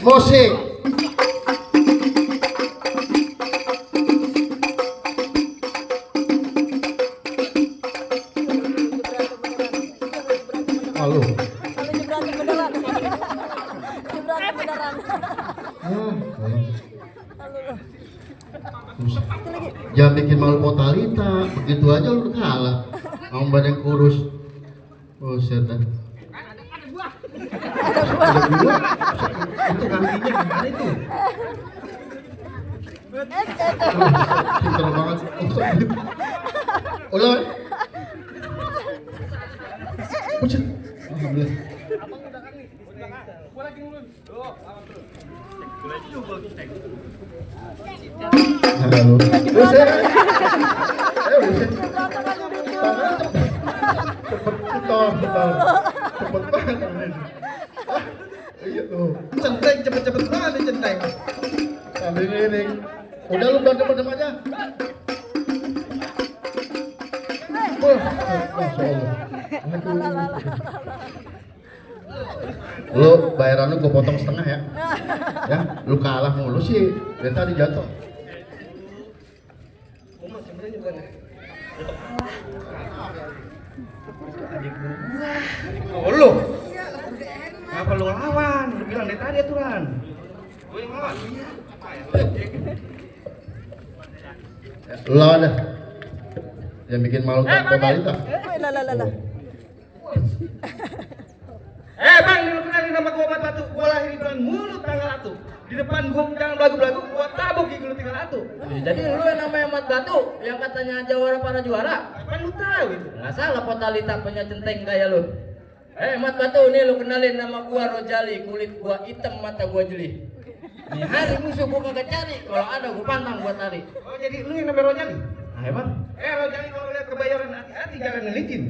Musik. Halo. Jangan bikin malu Potalita, begitu aja lu kalah. Mau badan kurus. Oh, setan. Ada gua. Itu kantinya gimana itu? Pintar banget. Ulang. Pucet. Alhamdulillah. Halo. Buset. Buset. Cepet banget. Iya tuh. Centeng cepet-cepet banget nih centeng. Sambil ngiring. Udah lu berantem aja. Masya Allah. Lu bayaran lu gue potong setengah ya. Ya, lu kalah mulu sih. Dari tadi jatuh. Oh lu. Kenapa lu lawan? Lu bilang dari tadi aturan. Gue yang lawan. Lu lawan dah. Yang bikin malu Potalita. Bang, lu kenalin nama gua Mat Batu. Gua lahir di bulan Mulut tanggal 1. Di depan gua jangan belagu-belagu, gua tabuk gigi lu tinggal 1. Jadi lu yang namanya Mat Batu yang katanya jawara para juara. Kan lu tahu itu. Nggak salah Potalita punya centeng gaya lu. Mat Batu nih lu kenalin nama gua Rojali, kulit gua hitam, mata gua jeli. Nih hari musuh gua kagak cari, kalau ada gua pantang gua tarik. Oh jadi lu yang namanya Rojali? Ah emang? Rojali kalau lihat kebayaran hati-hati jangan ngelicin.